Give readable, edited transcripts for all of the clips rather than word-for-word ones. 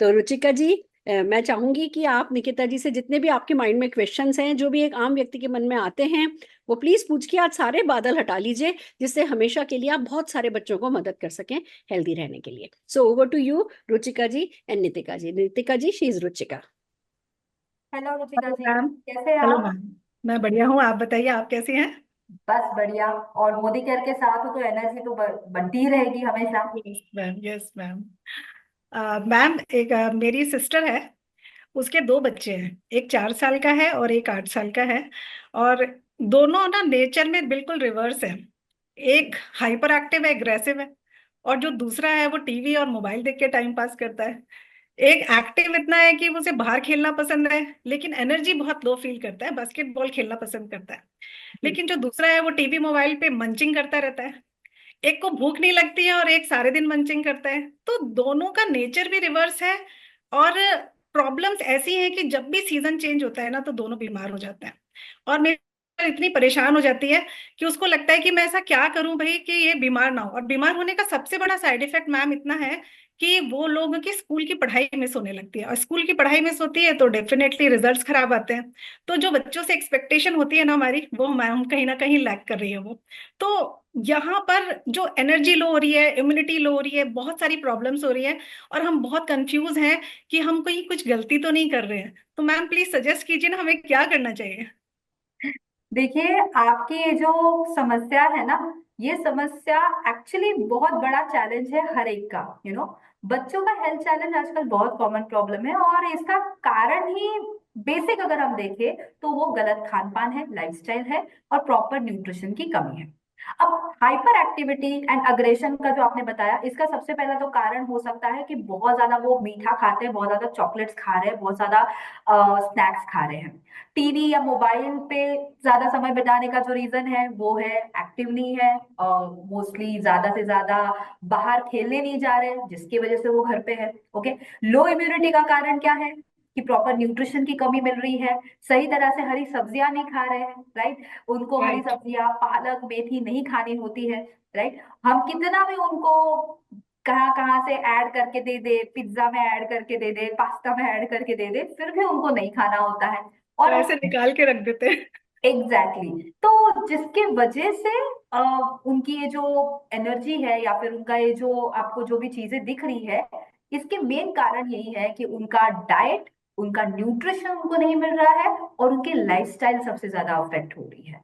तो रुचिका जी, मैं चाहूंगी कि आप निकिता जी से जितने भी आपके माइंड में क्वेश्चंस हैं, जो भी एक आम व्यक्ति के मन में आते हैं, वो प्लीज पूछ के आज सारे बादल हटा लीजिए, जिससे हमेशा के लिए आप बहुत सारे बच्चों को मदद कर सकें हेल्दी रहने के लिए। So over to you Ruchika ji and Nitika ji. Nitika ji, she is Ruchika. Hello Ruchika hello ji, ma'am. कैसे हैं हेलो आप? मैम। मैं बढ़िया हूँ, आप बताइए आप कैसी हैं? बस बढ़िया। और मोदी केयर के साथ हो तो एनर्जी तो बनती ही रहेगी हमेशा। Yes ma'am, yes ma'am. Ma'am, एक मेरी सिस्टर है, उसके दो बच्चे हैं। एक 4 साल का है और एक 8 साल का है। और दोनों ना नेचर में बिल्कुल रिवर्स है। एक हाइपर एक्टिव है, एग्रेसिव है, और जो दूसरा है वो टीवी और मोबाइल देख के टाइम पास करता है। एक एक्टिव इतना है कि उसे बाहर खेलना पसंद है, लेकिन एनर्जी बहुत लो फील करता है, बास्केटबॉल खेलना पसंद करता है। लेकिन जो दूसरा है वो टीवी मोबाइल पे मंचिंग करता रहता है। एक को भूख नहीं लगती है और एक सारे दिन मंचिंग करता है, तो दोनों का नेचर भी रिवर्स है। और प्रॉब्लम्स ऐसी हैं कि जब भी सीजन चेंज होता है ना, तो दोनों बीमार हो जाते हैं। और मेरी इतनी परेशान हो जाती है कि उसको लगता है कि मैं ऐसा क्या करूं भाई कि ये बीमार ना हो। और बीमार होने का सबसे बड़ा साइड इफेक्ट मैम इतना है कि वो लोगों की स्कूल की पढ़ाई मिस होने लगती है, और स्कूल की पढ़ाई मिस होती है तो डेफिनेटली रिजल्ट्स खराब आते हैं। तो जो बच्चों से एक्सपेक्टेशन होती है ना हमारी, वो हम कहीं ना कहीं लैक कर रही है वो। तो यहाँ पर जो एनर्जी लो हो रही है, इम्यूनिटी लो हो रही है, बहुत सारी प्रॉब्लम्स हो रही है, और हम बहुत कंफ्यूज हैं कि हम कोई कुछ गलती तो नहीं कर रहे हैं। तो मैम प्लीज सजेस्ट कीजिए ना, हमें क्या करना चाहिए? देखिए, आपकी ये जो समस्या है ना, ये समस्या एक्चुअली बहुत बड़ा चैलेंज है हर एक का। बच्चों का हेल्थ चैलेंज आजकल बहुत कॉमन प्रॉब्लम है, और इसका कारण ही बेसिक अगर हम देखें तो वो गलत खान पान है, लाइफस्टाइल है, और प्रॉपर न्यूट्रिशन की कमी है। अब हाइपर एक्टिविटी एंड अग्रेशन का जो आपने बताया, इसका सबसे पहला तो कारण हो सकता है कि बहुत ज्यादा वो मीठा खाते हैं, बहुत ज्यादा चॉकलेट्स खा रहे हैं, बहुत ज्यादा स्नैक्स खा रहे हैं। टीवी या मोबाइल पे ज्यादा समय बिताने का जो रीजन है वो है एक्टिव नहीं है, मोस्टली ज्यादा से ज्यादा बाहर खेलने नहीं जा रहे, जिसकी वजह से वो घर पे है। ओके। लो इम्यूनिटी का कारण क्या है? कि प्रॉपर न्यूट्रिशन की कमी मिल रही है, सही तरह से हरी सब्जियां नहीं खा रहे हैं, राइट? उनको हरी राइट। सब्जियां, पालक, मेथी नहीं खानी होती है, राइट? हम कितना भी उनको कहाँ कहाँ से ऐड करके दे दे, पिज्जा में ऐड करके दे दे, पास्ता में ऐड करके दे दे, फिर भी उनको नहीं खाना होता है। तो और ऐसे निकाल के रख देते हैं। Exactly exactly. तो जिसके वजह से उनकी ये जो एनर्जी है, या फिर उनका ये जो आपको जो भी चीजें दिख रही है, इसके मेन कारण यही है कि उनका डाइट, उनका न्यूट्रिशन उनको नहीं मिल रहा है, और उनके लाइफस्टाइल सबसे ज्यादा अफेक्ट हो रही है।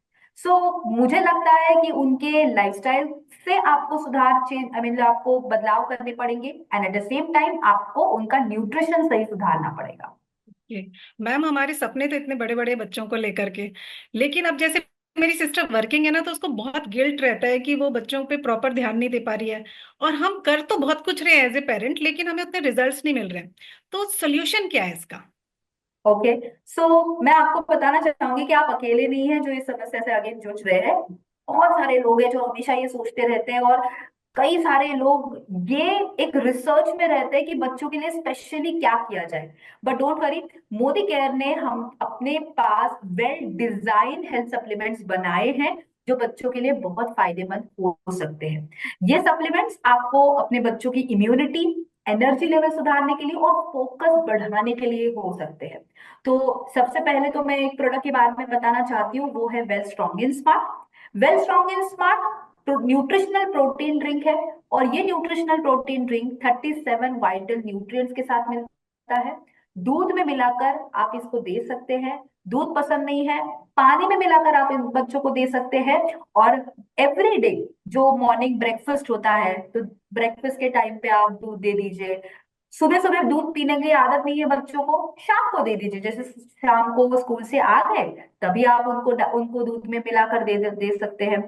मुझे लगता है कि उनके लाइफस्टाइल से आपको सुधार चेंज, आई मीन आपको बदलाव करने पड़ेंगे, and at the same time आपको उनका न्यूट्रिशन सही सुधारना पड़ेगा। ये मैम, हमारे सपने तो इतने बड़े बड़े बच्चों को लेकर के, लेकिन अब जैसे मेरी सिस्टर वर्किंग है ना, तो उसको बहुत गिल्ट रहता है कि वो बच्चों पे प्रॉपर ध्यान नहीं दे पा रही है। और हम कर तो बहुत कुछ रहे हैं एज ए पेरेंट, लेकिन हमें उतने रिजल्ट्स नहीं मिल रहे हैं। तो सोल्यूशन क्या है इसका? ओके। मैं आपको बताना चाहूंगी कि आप अकेले नहीं हैं जो इस समस्या से आगे जूझ रहे हैं। बहुत सारे लोग हैं जो हमेशा ये सोचते रहते हैं, और कई सारे लोग ये एक रिसर्च में रहते हैं कि बच्चों के लिए स्पेशली क्या किया जाए। But don't worry, Modi care ने हम अपने पास वेल डिजाइन हेल्थ सप्लीमेंट्स बनाए हैं, जो बच्चों के लिए बहुत फायदेमंद हो सकते हैं। ये सप्लीमेंट्स आपको अपने बच्चों की इम्यूनिटी, एनर्जी लेवल सुधारने के लिए और फोकस बढ़ाने के लिए हो सकते हैं। तो सबसे पहले तो मैं एक प्रोडक्ट के बारे में बताना चाहती हूँ, वो है well strong in smart. Well strong in smart nutritional protein drink है, और ये nutritional protein drink 37 vital nutrients के साथ मिलता है। दूध में मिलाकर आप इसको दे सकते हैं। दूध पसंद नहीं है, पानी में मिलाकर आप इन बच्चों को दे सकते हैं। और एवरी डे जो मॉर्निंग ब्रेकफास्ट होता है, तो ब्रेकफास्ट के टाइम पे आप दूध दे दीजिए। सुबह सुबह दूध पीने की आदत नहीं है बच्चों को, शाम को दे दीजिए। जैसे शाम को वो स्कूल से आ गए, तभी आप उनको उनको दूध में मिलाकर दे सकते हैं।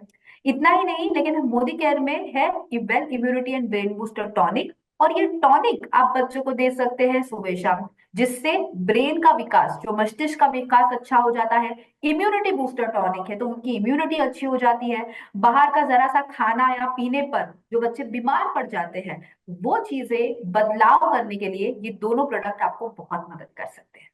इतना ही नहीं, लेकिन मोदी केयर में है कि well immunity and brain booster tonic. और ये टॉनिक आप बच्चों को दे सकते हैं सुबह शाम, जिससे ब्रेन का विकास, जो मस्तिष्क का विकास अच्छा हो जाता है। इम्यूनिटी बूस्टर टॉनिक है, तो उनकी इम्यूनिटी अच्छी हो जाती है। बाहर का जरा सा खाना या पीने पर जो बच्चे बीमार पड़ जाते हैं, वो चीजें बदलाव करने के लिए ये दोनों प्रोडक्ट आपको बहुत मदद कर सकते हैं।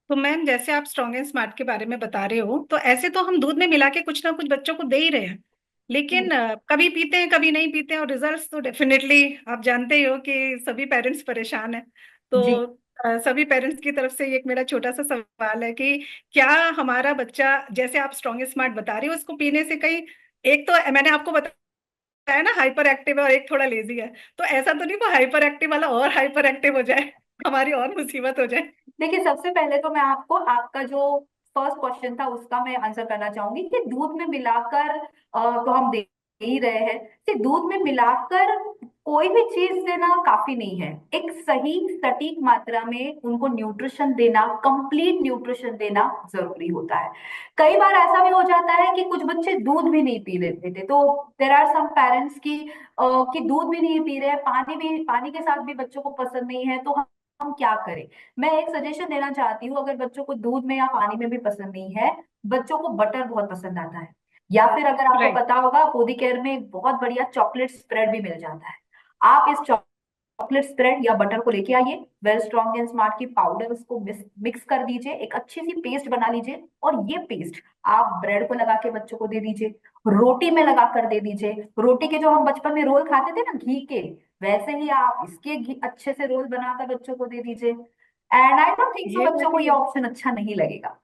तो मैम, जैसे आप स्ट्रॉन्ग एंड स्मार्ट के बारे में बता रहे हो, तो ऐसे तो हम दूध में मिला के कुछ ना कुछ बच्चों को दे ही रहे हैं। लेकिन कभी पीते हैं कभी नहीं पीते हैं, और रिजल्ट्स तो डेफिनेटली आप जानते ही हो कि सभी पेरेंट्स परेशान हैं। जी। तो सभी पेरेंट्स की तरफ से एक मेरा छोटा सा सवाल है कि क्या हमारा बच्चा, जैसे आप स्ट्रॉन्ग स्मार्ट बता रही हो, उसको पीने से कहीं, एक तो मैंने आपको बताया ना हाइपर एक्टिव है और एक थोड़ा लेजी है, तो ऐसा तो नहीं वो हाइपर एक्टिव वाला और हाइपर एक्टिव हो जाए, हमारी और मुसीबत हो जाए? देखिए, सबसे पहले तो मैं आपको आपका जो फर्स्ट क्वेश्चन था उसका मैं आंसर करना चाहूंगी कि दूध में मिलाकर तो हम दे ही रहे हैं। कि दूध में मिलाकर कोई भी चीज देना काफी नहीं है। एक सही सटीक मात्रा में उनको न्यूट्रिशन देना, कंप्लीट न्यूट्रिशन देना जरूरी होता है। कई बार ऐसा भी हो जाता है कि कुछ बच्चे दूध भी नहीं पी लेते थे, तो देर आर सम पेरेंट्स की कि दूध भी नहीं पी रहे, पानी के साथ भी बच्चों को पसंद नहीं है, तो हम क्या करें। मैं एक सजेशन देना चाहती हूँ, अगर बच्चों को दूध में या पानी में भी पसंद नहीं है, बच्चों को बटर बहुत पसंद आता है, या फिर अगर आपको राइट। पता होगा पोदी केयर में एक बहुत बढ़िया चॉकलेट स्प्रेड भी मिल जाता है। आप इस चॉकलेट स्प्रेड या बटर को लेके आइए, वेल स्ट्रॉन्ग एंड स्मार्ट की पाउडर उसको मिक्स कर दीजिए, एक अच्छी सी पेस्ट बना लीजिए, और ये पेस्ट आप ब्रेड को लगा के बच्चों को दे दीजिए, रोटी में लगा कर दे दीजिए। रोटी के जो हम बचपन में रोल खाते थे ना घी के, वैसे ही आप इसके अच्छे से रोल बनाकर बच्चों को दे दीजिए। एंड आई डोंट थिंक सो ये बच्चों को वाली, ये ऑप्शन अच्छा नहीं लगेगा।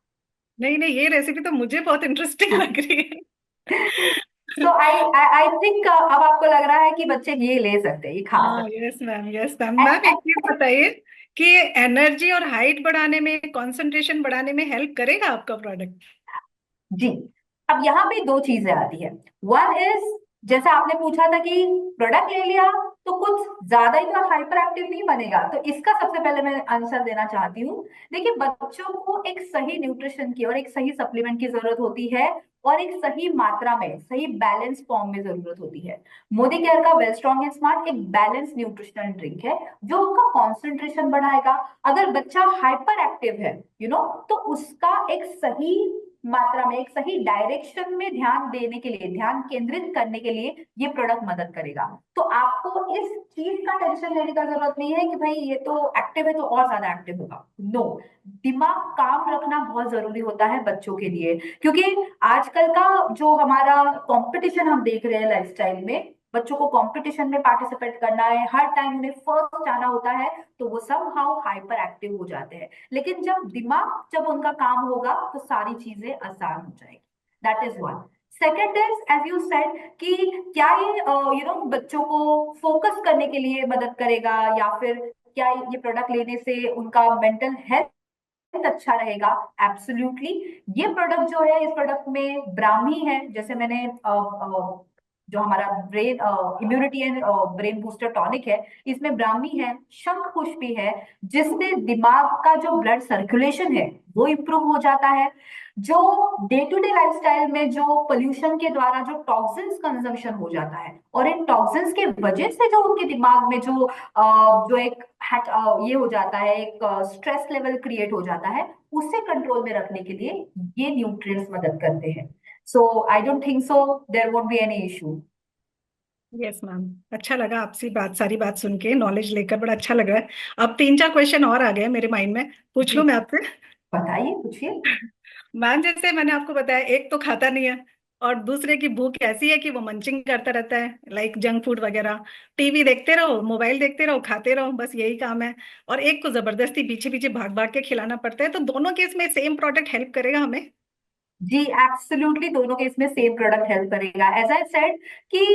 नहीं नहीं, ये रेसिपी तो मुझे बहुत इंटरेस्टिंग लग रही है। सो आई आई थिंक अब आपको लग रहा है कि बच्चे ये ले सकते हैं, ये खा हाँ, सकते yes ma'am, yes ma'am. Ma'am एक चीज हैं। बताइए कि एनर्जी और हाइट बढ़ाने में, कंसंट्रेशन बढ़ाने में हेल्प करेगा आपका प्रोडक्ट? जी। अब यहाँ पे दो चीजें आती है। वन इज, जैसे आपने पूछा था कि प्रोडक्ट ले लिया तो कुछ ज्यादा ही तो हाइपर एक्टिव नहीं बनेगा, तो इसका सबसे पहले मैं आंसर देना चाहती हूँ। देखिए, बच्चों को एक सही न्यूट्रिशन की और एक सही सप्लीमेंट की जरूरत होती है, और एक सही मात्रा में, सही बैलेंस फॉर्म में जरूरत होती है। मोदी केयर का वेल स्ट्रॉन्ग एंड स्मार्ट एक बैलेंस न्यूट्रिशनल ड्रिंक है, जो उनका कॉन्सेंट्रेशन बढ़ाएगा। अगर बच्चा हाइपर एक्टिव है, तो उसका एक सही मात्रा में, एक सही डायरेक्शन में ध्यान देने के लिए, ध्यान केंद्रित करने के लिए ये प्रोडक्ट मदद करेगा। तो आपको इस चीज का टेंशन लेने का जरूरत नहीं है कि भाई ये तो एक्टिव है तो और ज्यादा एक्टिव होगा। नो, दिमाग काम रखना बहुत जरूरी होता है बच्चों के लिए, क्योंकि आजकल का जो हमारा कंपटीशन हम देख रहे हैं लाइफस्टाइल में, बच्चों को कंपटीशन में पार्टिसिपेट करना है, हर टाइम उन्हें फर्स्ट आना होता है, तो वो सब हाउ हाइपर एक्टिव हो जाते हैं। लेकिन जब उनका काम होगा तो सारी चीजें आसान हो जाएगी। That is one. Second is, as you said, कि क्या ये बच्चों को फोकस करने के लिए मदद करेगा, या फिर क्या ये प्रोडक्ट लेने से उनका मेंटल हेल्थ अच्छा रहेगा। एब्सोल्युटली। ये प्रोडक्ट जो है, इस प्रोडक्ट में ब्राह्मी है, जैसे मैंने जो हमारा brain immunity and brain booster tonic है, इसमें ब्राह्मी है, शंख पुष्पी है, जिससे दिमाग का जो ब्लड सर्कुलेशन है वो इम्प्रूव हो जाता है। जो डे टू डे लाइफस्टाइल में जो पोल्यूशन के द्वारा जो टॉक्सिन्स कंजम्पशन हो जाता है, और इन टॉक्सिन्स के वजह से जो उनके दिमाग में जो एक ये हो जाता है, एक स्ट्रेस लेवल क्रिएट हो जाता है, उसे कंट्रोल में रखने के लिए ये न्यूट्रिएंट्स मदद करते हैं। So I don't think so there won't be any issue. Yes ma'am. अच्छा लगा आपसे बात, सारी बात सुन के, नॉलेज लेकर बड़ा अच्छा लग रहा है। अब तीन चार क्वेश्चन और आ गए मेरे माइंड में, पूछ जी, लूं मैं आपसे? बताइए, पूछिए। मैम जैसे मैंने आपको बताया, एक तो खाता नहीं है, और दूसरे की भूख ऐसी है कि वो मंचिंग करता रहता है, लाइक जंक फूड वगैरह, टीवी देखते रहो, मोबाइल देखते रहो, खाते रहो, बस यही काम है। और एक को जबरदस्ती पीछे पीछे भाग भाग के खिलाना पड़ता है, तो दोनों केस में सेम प्रोडक्ट हेल्प करेगा हमें? जी, एब्सोल्युटली, दोनों केस में सेम प्रोडक्ट हेल्प करेगा। एज आई सेड कि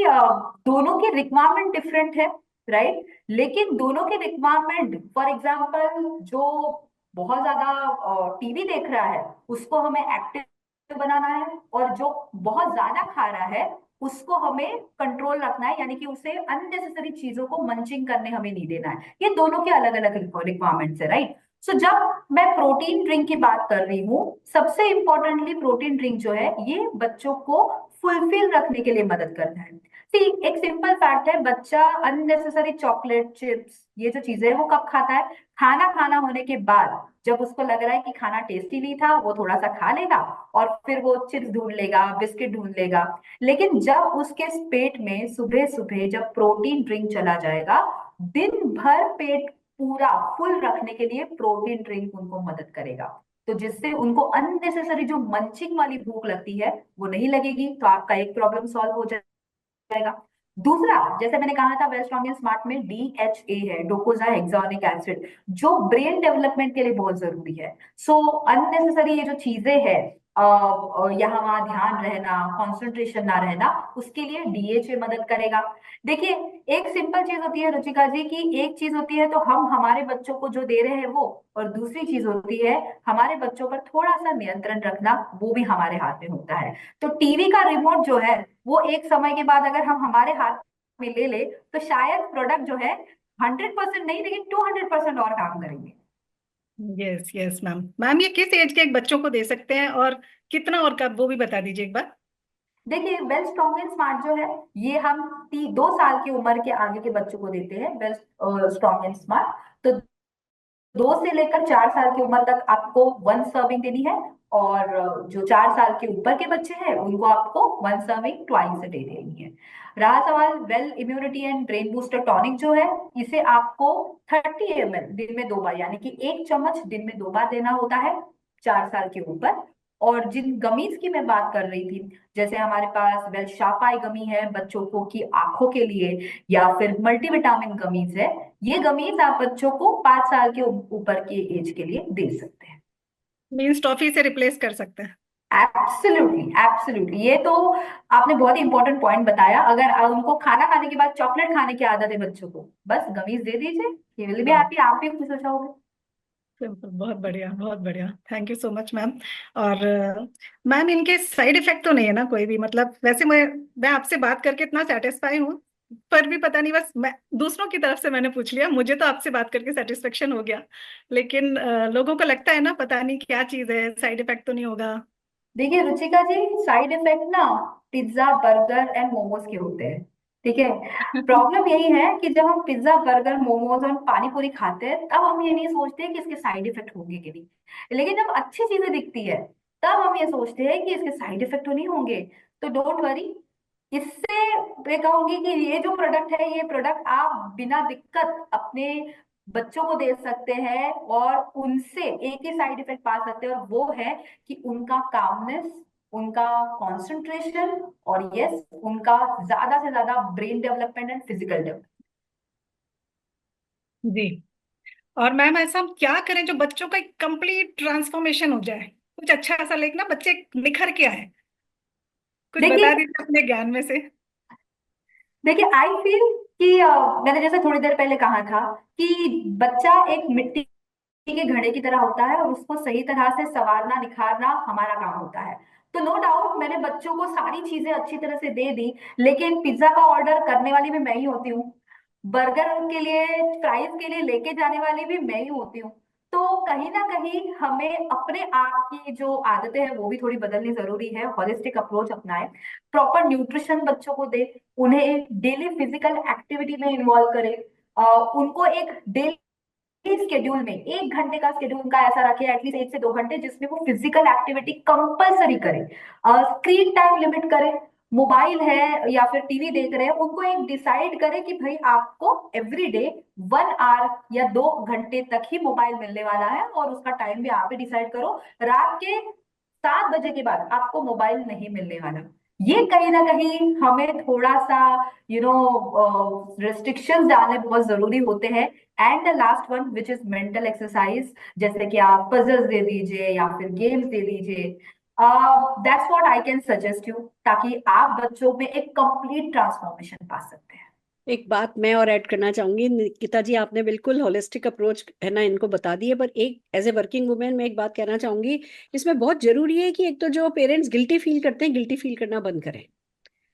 दोनों की रिक्वायरमेंट डिफरेंट है, राइट। लेकिन दोनों के रिक्वायरमेंट, फॉर एग्जांपल, जो बहुत ज्यादा टीवी देख रहा है उसको हमें एक्टिव बनाना है, और जो बहुत ज्यादा खा रहा है उसको हमें कंट्रोल रखना है, यानी कि उसे अननेसेसरी चीजों को मंचिंग करने हमें नहीं देना है। ये दोनों के अलग अलग रिक्वायरमेंट्स है, राइट। सो जब मैं प्रोटीन ड्रिंक की बात कर रही हूँ, सबसे इंपॉर्टेंटली प्रोटीन ड्रिंक जो है ये बच्चों को फुलफिल रखने के लिए मदद करता है। सी, एक सिंपल फैक्ट है, बच्चा अननेसेसरी चॉकलेट, चिप्स, ये जो चीजें हैं वो कब खाता है? खाना खाना होने के बाद, जब उसको लग रहा है कि खाना टेस्टी नहीं था, वो थोड़ा सा खा लेगा, और फिर वो चिप्स ढूंढ लेगा, बिस्किट ढूंढ लेगा। लेकिन जब उसके पेट में सुबह सुबह जब प्रोटीन ड्रिंक चला जाएगा, दिन भर पेट पूरा फुल रखने के लिए प्रोटीन ड्रिंक उनको मदद करेगा। तो जिससे उनको अननेसेसरी जो मंचिंग वाली भूख लगती है वो नहीं लगेगी, तो आपका एक प्रॉब्लम सॉल्व हो जाएगा। दूसरा, जैसे मैंने कहा था, वेल स्ट्रॉन्ग एंड स्मार्ट में DHA है, डोकोजा हेक्सानिक एसिड, जो ब्रेन डेवलपमेंट के लिए बहुत जरूरी है। सो अननेसेसरी ये जो चीजें हैं, यहाँ वहाँ ध्यान रहना, कंसंट्रेशन ना रहना, उसके लिए DHA मदद करेगा। देखिए, एक सिंपल चीज होती है रुचिका जी की, एक चीज होती है तो हम हमारे बच्चों को जो दे रहे हैं वो, और दूसरी चीज होती है हमारे बच्चों पर थोड़ा सा नियंत्रण रखना, वो भी हमारे हाथ में होता है। तो टीवी का रिमोट जो है वो एक समय के बाद अगर हम हमारे हाथ में ले ले, तो शायद प्रोडक्ट जो है 100% नहीं लेकिन 200% और काम करेंगे। Yes yes ma'am. मैम ये किस एज के एक बच्चों को दे सकते हैं, और कितना और कब, वो भी बता दीजिए एक बार। देखिए, वेल स्ट्रॉन्ग एंड स्मार्ट जो है, ये हम 2 साल की उम्र के आगे के बच्चों को देते हैं, वेल स्ट्रॉन्ग एंड स्मार्ट। तो 2 से लेकर 4 साल की उम्र तक आपको 1 सर्विंग देनी है, और जो 4 साल के ऊपर के बच्चे हैं उनको आपको 1 सर्विंग ट्वाइस अ डे देनी है। रहा सवाल well immunity and brain booster tonic जो है, इसे आपको 30 ml दिन में 2 बार, यानी कि 1 चम्मच दिन में 2 बार देना होता है 4 साल के ऊपर। और जिन गमीज की मैं बात कर रही थी, जैसे हमारे पास वेल शापाई गमी है बच्चों को की आंखों के लिए, या फिर मल्टीविटामिन गमीज है, ये गमीज आप बच्चों को 5 साल के ऊपर के एज के लिए दे सकते हैं। मीन्स टॉफी से रिप्लेस कर सकते हैं। एब्सोल्युटली एब्सोल्युटली, ये तो आपने बहुत ही इंपॉर्टेंट पॉइंट बताया। अगर उनको खाना खाने के बाद चॉकलेट खाने की आदत है बच्चों को, बस गमीज दे दीजिए, ही विल बी वाह, हैप्पी, आप भी खुश हो जाओगे। बिल्कुल, बहुत बढ़िया बहुत बढ़िया, thank you so much ma'am. और मैम इनके साइड इफेक्ट तो नहीं है ना कोई भी? मतलब वैसे मैं आपसे बात करके इतना सेटिस्फाई हूँ, पर भी पता नहीं, बस मैं दूसरों की तरफ से मैंने पूछ लिया, मुझे तो आपसे बात करके सेटिस्फेक्शन हो गया, लेकिन लोगों को लगता है ना, पता नहीं क्या चीज है, साइड इफेक्ट तो नहीं होगा। देखिए रुचिका जी, साइड इफेक्ट ना पिज्जा बर्गर एंड मोमोज के होते हैं, ठीक है। प्रॉब्लम यही है कि जब हम पिज्जा बर्गर मोमोज और पानी पूरी खाते हैं, तब हम ये नहीं सोचते कि इसके साइड इफेक्ट होंगे कि नहीं। लेकिन जब अच्छी चीजें दिखती है, तब हम ये सोचते हैं कि इसके साइड इफेक्ट तो नहीं होंगे। तो डोंट वरी, इससे मैं कहूंगी कि ये जो प्रोडक्ट है, ये प्रोडक्ट आप बिना दिक्कत अपने बच्चों को दे सकते हैं, और उनसे एक ही साइड इफेक्ट पा सकते हैं, और वो है कि उनका कामनेस, उनका कंसंट्रेशन, और यस, उनका ज्यादा से ज्यादा brain development and physical development. जी। और मैम ऐसा हम क्या करें जो बच्चों का एक कंप्लीट ट्रांसफॉर्मेशन हो जाए, कुछ अच्छा सा, लेकिन ना बच्चे निखर के आए, कुछ देखिए बता दीजिए अपने ज्ञान में से। देखिए आई फील कि मैंने जैसे थोड़ी देर पहले कहा था कि बच्चा एक मिट्टी के घड़े की तरह होता है, और उसको सही तरह से संवारना निखारना हमारा काम होता है। तो नो डाउट मैंने बच्चों को सारी चीजें अच्छी तरह से दे दी, लेकिन पिज्जा का ऑर्डर करने वाली भी मैं ही होती हूँ, बर्गर के लिए, फ्राइज के लिए लेके जाने वाली भी मैं ही होती हूँ। तो कहीं ना कहीं हमें अपने आप की जो आदतें हैं वो भी थोड़ी बदलनी जरूरी है, हॉलिस्टिक अप्रोच अपनाएं, प्रॉपर न्यूट्रिशन बच्चों को दे, उन्हें डेली फिजिकल एक्टिविटी में इन्वॉल्व करें, उनको एक डेली स्केड्यूल में 1 घंटे का स्केड्यूल उनका ऐसा रखे, एटलीस्ट 1 से 2 घंटे, जिसमें वो फिजिकल एक्टिविटी कंपलसरी करें, स्क्रीन टाइम लिमिट करें। मोबाइल है या फिर टीवी देख रहे हैं, उनको एक डिसाइड करें कि भाई आपको एवरी डे 1 आवर या 2 घंटे तक ही मोबाइल मिलने वाला है, और उसका टाइम भी आप ही डिसाइड करो। रात के 7 बजे के बाद आपको मोबाइल नहीं मिलने वाला। ये कहीं ना कहीं हमें थोड़ा सा रेस्ट्रिक्शंस डालने बहुत जरूरी होते हैं। And the last one which is mental exercise, जैसे कि आप पजल्स दे दीजिए या फिर गेम्स दे दीजिए। That's what I can suggest you, ताकि आप बच्चों में एक कंप्लीट ट्रांसफॉर्मेशन पा सकते हैं। एक बात मैं और ऐड करना चाहूंगी निकिता जी, आपने बिल्कुल होलिस्टिक अप्रोच है ना इनको बता दी है, पर एक एज ए वर्किंग वुमेन मैं एक बात कहना चाहूंगी, इसमें बहुत जरूरी है कि एक तो जो पेरेंट्स गिल्टी फील करते हैं, गिल्टी फील करना बंद करें।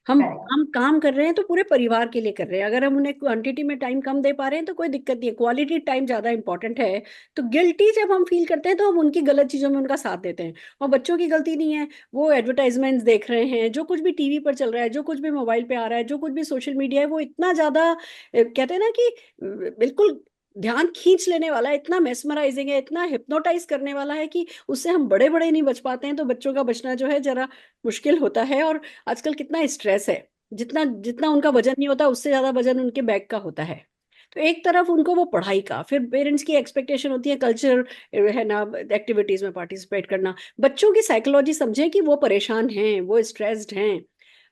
हम करेक्ट। हम काम कर रहे हैं तो पूरे परिवार के लिए कर रहे हैं, अगर हम उन्हें क्वांटिटी में टाइम कम दे पा रहे हैं तो कोई दिक्कत नहीं है, क्वालिटी टाइम ज्यादा इंपॉर्टेंट है। तो गिल्टी जब हम फील करते हैं तो हम उनकी गलत चीजों में उनका साथ देते हैं, और बच्चों की गलती नहीं है। वो एडवर्टाइजमेंट्स देख रहे हैं, जो कुछ भी टीवी पर चल रहा है, जो कुछ भी मोबाइल पे आ रहा है, जो कुछ भी सोशल मीडिया है, वो इतना ज्यादा कहते हैं ना कि बिल्कुल ध्यान खींच लेने वाला है, इतना मेस्मराइजिंग है, इतना हिप्नोटाइज करने वाला है कि उससे हम बड़े बड़े नहीं बच पाते हैं, तो बच्चों का बचना जो है जरा मुश्किल होता है। और आजकल कितना स्ट्रेस है, जितना जितना उनका वजन नहीं होता उससे ज्यादा वजन उनके बैग का होता है। तो एक तरफ उनको वो पढ़ाई का, फिर पेरेंट्स की एक्सपेक्टेशन होती है कल्चर है ना, एक्टिविटीज में पार्टिसिपेट करना। बच्चों की साइकोलॉजी समझें कि वो परेशान हैं, वो स्ट्रेस्ड हैं।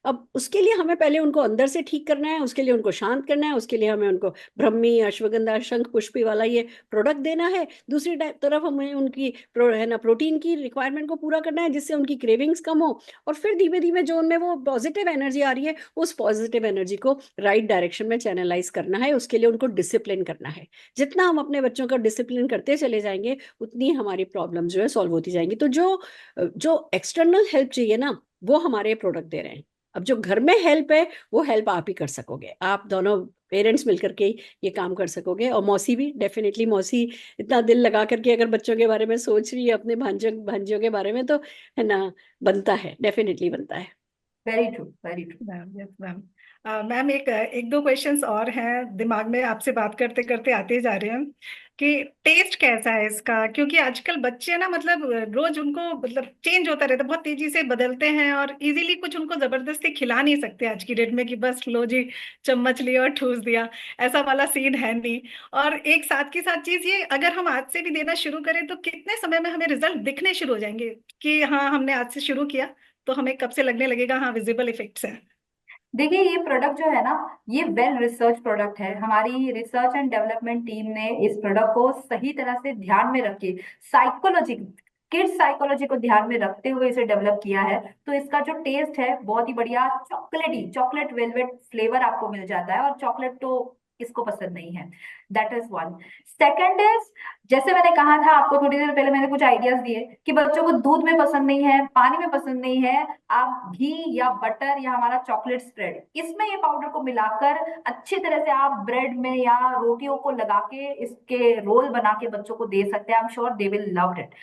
अब उसके लिए हमें पहले उनको अंदर से ठीक करना है, उसके लिए उनको शांत करना है, उसके लिए हमें उनको ब्रह्मी, अश्वगंधा, शंख पुष्पी वाला ये प्रोडक्ट देना है। दूसरी तरफ हमें उनकी है ना प्रोटीन की रिक्वायरमेंट को पूरा करना है, जिससे उनकी क्रेविंग्स कम हो। और फिर धीमे धीमे जो उनमें वो पॉजिटिव एनर्जी आ रही है, उस पॉजिटिव एनर्जी को राइट डायरेक्शन में चैनलाइज करना है। उसके लिए उनको डिसिप्लिन करना है। जितना हम अपने बच्चों का डिसिप्लिन करते चले जाएंगे, उतनी हमारी प्रॉब्लम जो है सॉल्व होती जाएंगी। तो जो जो एक्सटर्नल हेल्प चाहिए ना, वो हमारे प्रोडक्ट दे रहे हैं। अब जो घर में हेल्प है, वो हेल्प आप ही कर सकोगे, आप दोनों पेरेंट्स मिलकर के ही ये काम कर सकोगे। और मौसी भी डेफिनेटली, मौसी इतना दिल लगा करके अगर बच्चों के बारे में सोच रही है, अपने भांजों भांजियों के बारे में, तो है ना, बनता है, डेफिनेटली बनता है। Very true, very true. Ma'am, yes ma'am. Ma'am, एक एक दो क्वेश्चंस और हैं दिमाग में, आपसे बात करते करते आते जा रहे हैं कि टेस्ट कैसा है इसका, क्योंकि आजकल बच्चे ना मतलब रोज उनको मतलब चेंज होता रहता है, बहुत तेजी से बदलते हैं, और इजीली कुछ उनको जबरदस्ती खिला नहीं सकते आज की डेट में कि बस लो जी, चम्मच लिया और ठूस दिया। ऐसा वाला सीन है नहीं। और एक साथ की साथ चीज ये, अगर हम आज से भी देना शुरू करें तो कितने समय में हमें रिजल्ट दिखने शुरू हो जाएंगे कि हाँ हमने आज से शुरू किया, तो हमें कब से लगने लगेगा हाँ विजिबल इफेक्ट्स हैं। देखिए, ये प्रोडक्ट जो है ना, ये वेल रिसर्च प्रोडक्ट है। हमारी रिसर्च एंड डेवलपमेंट टीम ने इस प्रोडक्ट को सही तरह से ध्यान में रख के, साइकोलॉजी, किड्स साइकोलॉजी को ध्यान में रखते हुए इसे डेवलप किया है। तो इसका जो टेस्ट है बहुत ही बढ़िया, चॉकलेटी, चॉकलेट वेलवेट फ्लेवर आपको मिल जाता है, और चॉकलेट तो किसको पसंद नहीं है। That is one. Second is, जैसे मैंने कहा था आपको थोड़ी देर पहले, मैंने कुछ आइडियाज दिए कि बच्चों को दूध में पसंद नहीं है, पानी में पसंद नहीं है, आप घी या बटर या हमारा चॉकलेट स्प्रेड, इसमें ये पाउडर को मिलाकर अच्छी तरह से आप ब्रेड में या रोटियों को लगा के इसके रोल बना के बच्चों को दे सकते हैं। I am sure they will love it.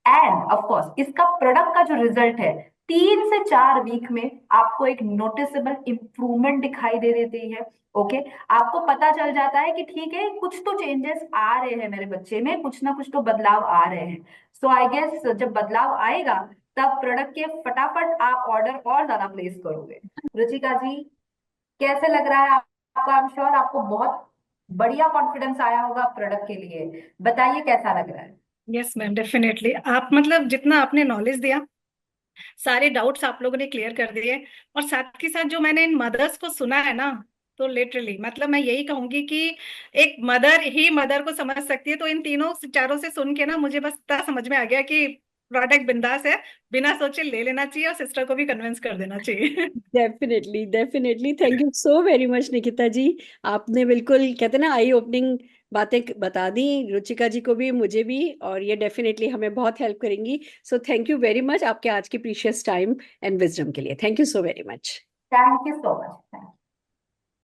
End of course इसका प्रोडक्ट का जो रिजल्ट है, 3 से 4 वीक में आपको एक नोटिसेबल इंप्रूवमेंट दिखाई दे देती है। ओके, आपको पता चल जाता है कि ठीक है, कुछ तो चेंजेस आ रहे हैं मेरे बच्चे में, कुछ ना कुछ तो बदलाव आ रहे हैं। सो आई गेस जब बदलाव आएगा, तब प्रोडक्ट के फटाफट आप ऑर्डर और ज्यादा प्लेस करोगे। रुचिका जी, कैसे लग रहा है आपको? आई एम श्योर आपको बहुत बढ़िया कॉन्फिडेंस आया होगा प्रोडक्ट के लिए। बताइए कैसा लग रहा है। Yes ma'am, definitely. आप मतलब जितना आपने नॉलेज दिया, सारे डाउट्स आप लोगों ने क्लियर कर दिए, और साथ के साथ जो मैंने इन मदर्स को सुना है ना, तो लिटरली मतलब मैं यही कहूंगी कि एक मदर ही मदर को समझ सकती है। तो इन तीनों चारों से सुन के ना मुझे बस इतना समझ में आ गया कि प्रोडक्ट बिंदास है, बिना सोचे ले लेना चाहिए, और सिस्टर को भी कन्विंस कर देना चाहिए। Definitely definitely, thank you so very much Nikita ji. आपने बिल्कुल कहते हैं ना आई ओपनिंग बातें बता दी, रुचिका जी को भी, मुझे भी, और ये डेफिनेटली हमें बहुत हेल्प करेंगी। So thank you very much आपके आज के प्रीशियस टाइम एंड विजडम के लिए। Thank you so very much. Thank you so much.